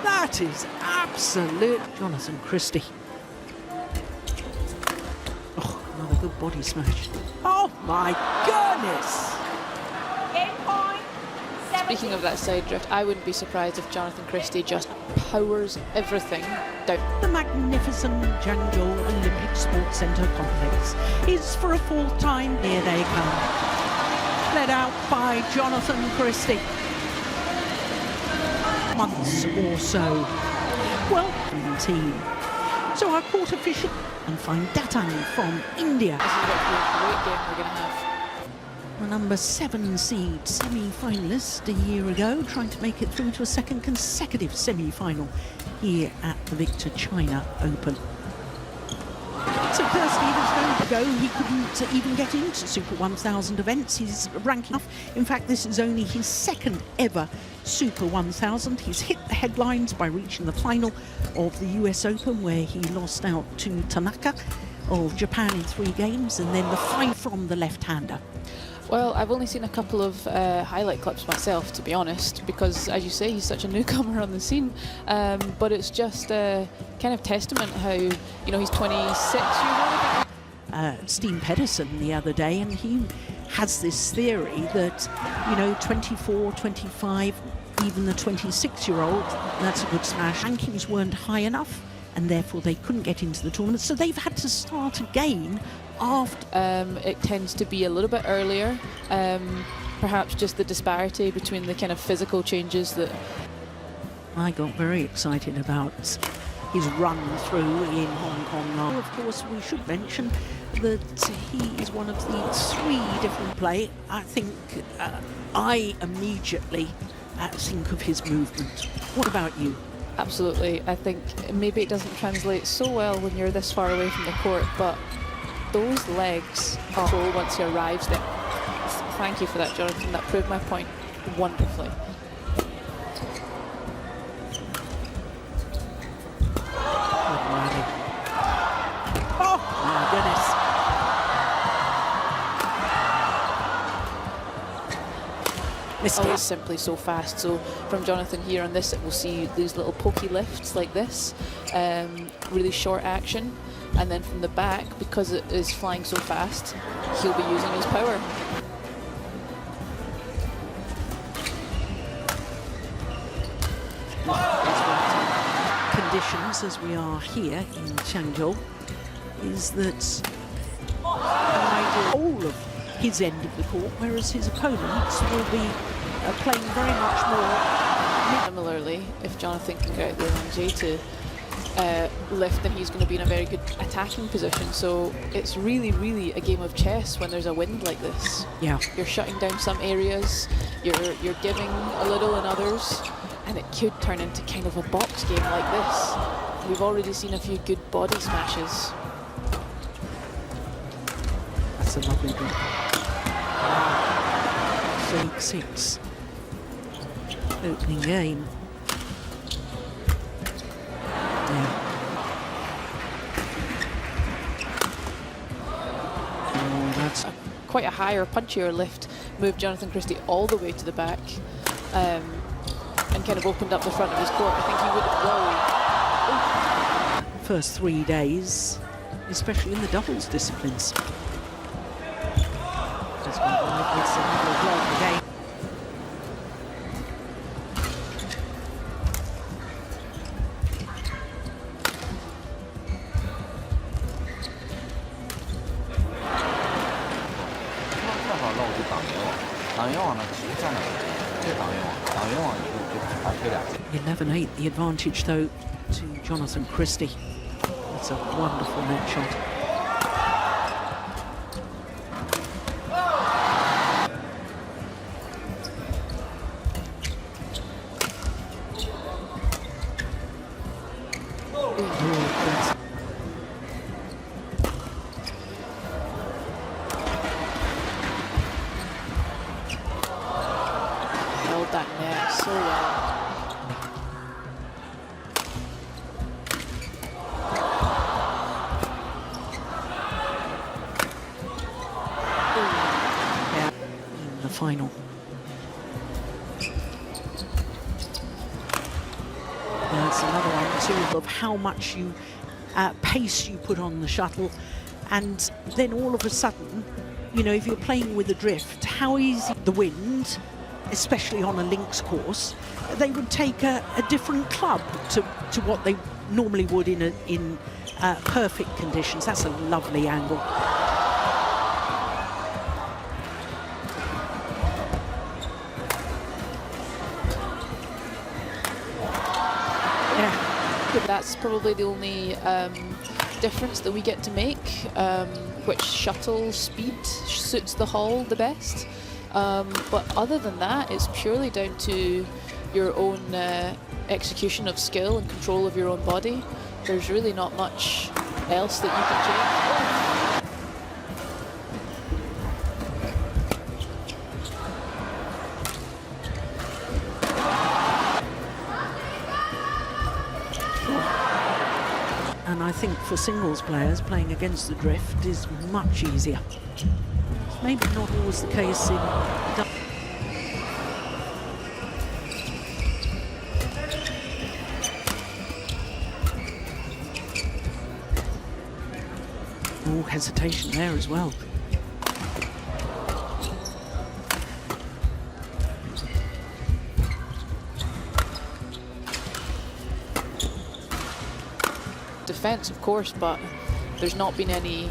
That is absolute Jonatan Christie. Oh, another good body smash. Oh my goodness! Game point. Speaking of that side drift, I wouldn't be surprised if Jonatan Christie just powers everything down. The magnificent Zhangzhou Olympic Sports Centre complex is for a fourth time. Here they come. Led out by Jonatan Christie. Months or so. Welcome team. So our court official and find Datan from India. This is about to be a great game we're going to have. The number 7 seed semi-finalist a year ago, trying to make it through to a second consecutive semi-final here at the Victor China Open. So firstly, there's no go. He couldn't even get into Super 1000 events. He's ranking up. In fact, this is only his second ever Super 1000. He's hit the headlines by reaching the final of the US Open, where he lost out to Tanaka of Japan in 3 games, and then the final from the left-hander. Well, I've only seen a couple of highlight clips myself, to be honest, because, as you say, he's such a newcomer on the scene. But it's just kind of testament how, you know, he's 26 years old. Steen Pedersen the other day, and he has this theory that, you know, 24, 25, even the 26-year-old, that's a good smash. Rankings weren't high enough, and therefore they couldn't get into the tournament, so they've had to start again after. It tends to be a little bit earlier, perhaps just the disparity between the kind of physical changes that... I got very excited about his run through in Hong Kong. Of course, we should mention that he is one of the 3 different play. I think I immediately think of his movement. What about you? Absolutely. I think maybe it doesn't translate so well when you're this far away from the court, but those legs control once he arrives there. Thank you for that, Jonathan. That proved my point wonderfully. Oh my goodness. Oh, it's simply so fast. So from Jonathan here on this, we'll see these little pokey lifts like this, really short action, and then from the back, because it is flying so fast, he'll be using his power. Conditions as we are here in Changzhou is that all of his end of the court, whereas his opponents will be playing very much more. Similarly, if Jonathan can get out the Lei Lan Xi to lift, then he's going to be in a very good attacking position. So it's really, really a game of chess when there's a wind like this. Yeah. You're shutting down some areas, you're giving a little in others, and it could turn into kind of a box game like this. We've already seen a few good body smashes. That's a lovely ball. 6 opening game. Yeah. Oh, that's quite a higher, punchier lift. Moved Jonatan Christie all the way to the back, and kind of opened up the front of his court. I think he would have rolled. First 3 days, especially in the doubles disciplines. Just went wide with some block again. Yeah. 11-8 the advantage though to Jonatan Christie. That's a wonderful net shot. Held that net so well. In the final. that's another one too, of how much you pace you put on the shuttle, and then all of a sudden, you know, if you're playing with the drift, how easy the wind, especially on a links course, they would take a different club to what they normally would in perfect conditions. That's a lovely angle. That's probably the only difference that we get to make, which shuttle speed suits the hull the best. But other than that, it's purely down to your own execution of skill and control of your own body. There's really not much else that you can change. And I think for singles players, playing against the drift is much easier. Maybe not always the case in... Oh, hesitation there as well. Defense, of course, but there's not been any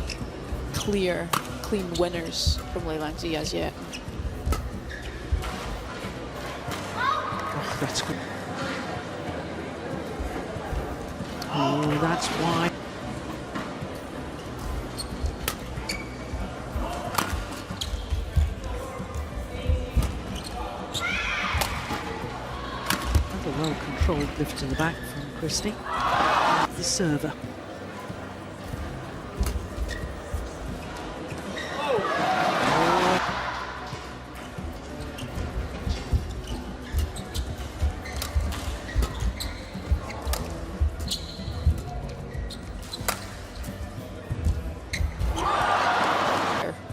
clean winners from Lei Lan Xi as yet. Oh, that's good. Oh, that's why. Another well-controlled lift to the back from Christie. The server.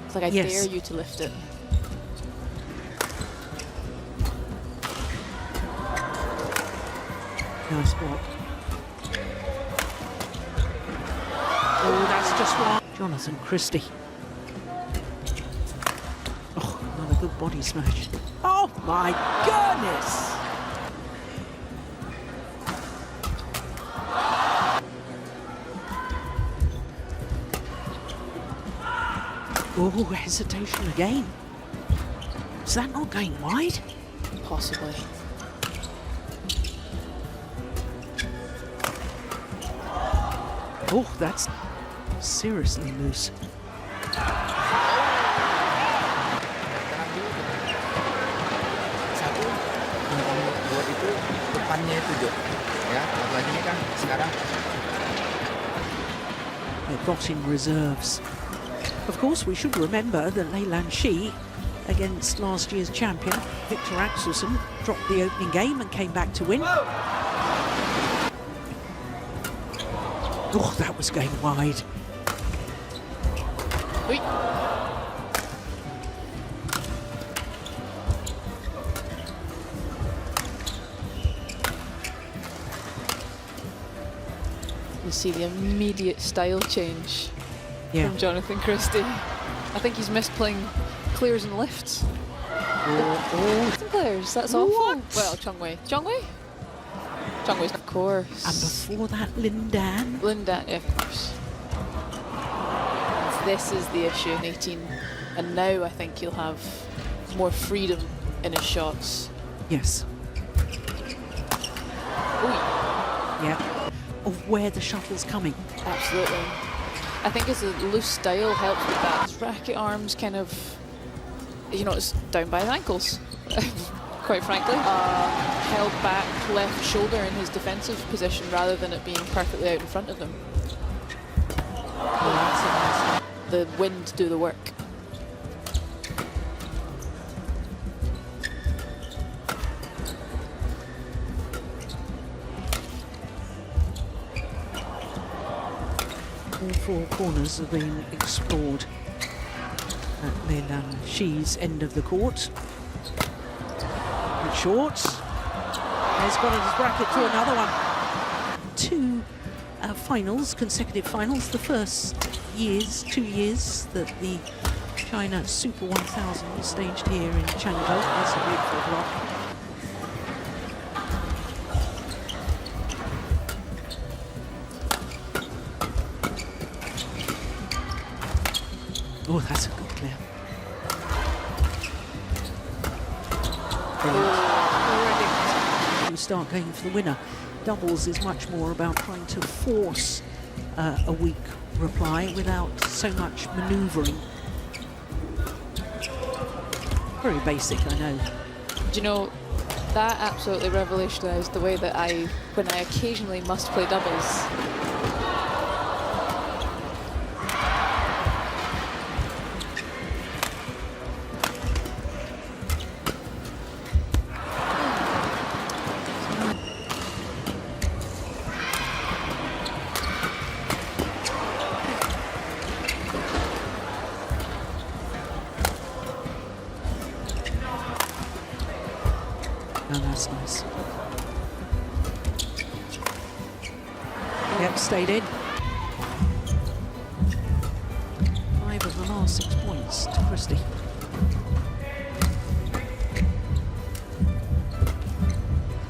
It's like I dare you to lift it. Nice block. Oh, that's just one. Jonatan Christie. Oh, another good body smash. Oh my goodness! Oh, hesitation again. Is that not going wide? Possibly. Oh, that's seriously loose. Satu yang kamu buat itu depannya itu Jo, ya. Lagi ini kan sekarang. They've got in reserves. Of course, we should remember that Lei Lan Xi, against last year's champion Victor Axelsen, dropped the opening game and came back to win. Oh, that was going wide. Oi. You see the immediate style change from Jonatan Christie. I think he's missed playing clears and lifts. Oh. Clears, that's awful. Well, Chongwei. Chongwei's, of course. And before that, Lindan. Lindan, yeah, of course. This is the issue in 18. And now I think he'll have more freedom in his shots. Yes. Ooh. Yeah. Of where the shuttle's coming. Absolutely. I think his loose style helps with that. His racket arms kind of, you know, it's down by his ankles, quite frankly. Held back left shoulder in his defensive position rather than it being perfectly out in front of him. The wind do the work. All four corners have been explored at Lei Lan Xi's end of the court. Short. He's got his bracket to another one. two finals, consecutive finals. The first 2 years that the China Super 1000 was staged here in Changzhou. That's a beautiful block. Oh, that's a good clear. You start going for the winner. Doubles is much more about trying to force a weak reply without so much manoeuvring. Very basic, I know. Do you know, that absolutely revolutionised the way that when I occasionally must play doubles. Oh, that's nice. Yep, stayed in. 5 of the last 6 points to Christie.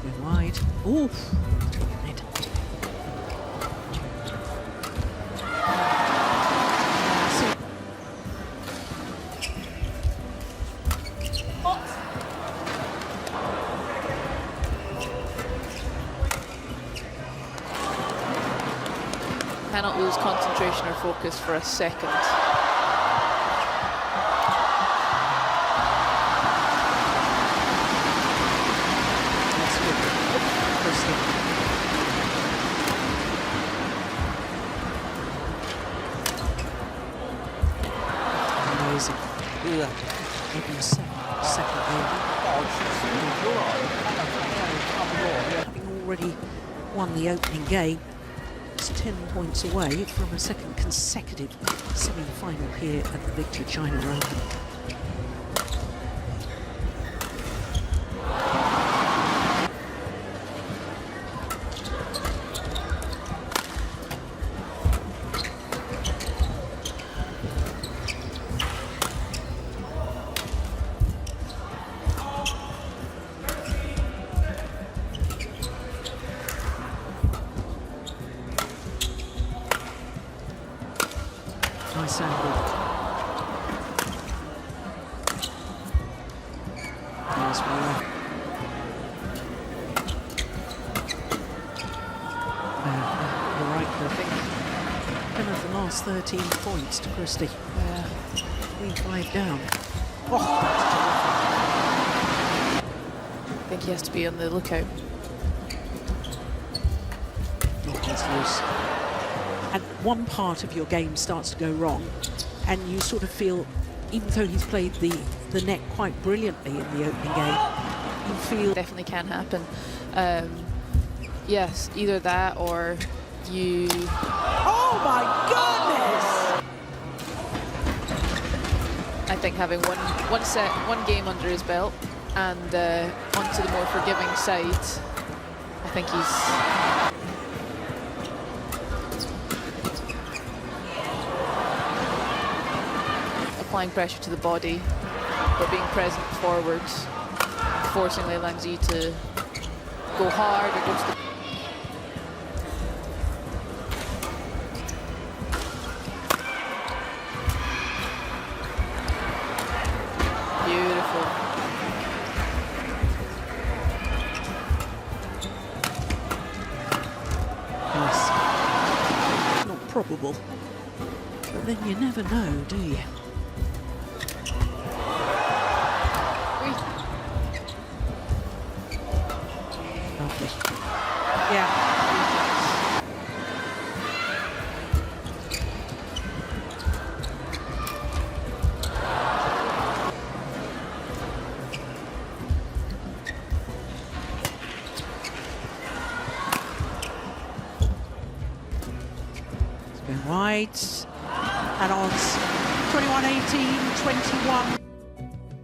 Going wide. Oof. Cannot lose concentration or focus for a second. That's good. Christie. Amazing. Maybe second game. Having already won the opening game, 10 points away from a second consecutive semi-final here at the Victor China Open. Nice angle. There's more. You're right, I think 10 of the last 13 points to Christie. 3-5 down. Oh, I think he has to be on the lookout. not gets loose. And one part of your game starts to go wrong, and you sort of feel, even though he's played the net quite brilliantly in the opening game, you feel... Definitely can happen. Yes, either that or you... Oh my goodness! I think having one game under his belt and onto the more forgiving side, I think he's... applying pressure to the body, but being present forwards, forcing Lei Lan Xi to go hard or go to the... Beautiful. Nice. Not probable, but then you never know, do you? Lovely. Yeah. It's going wide. And odds 21-18, 21.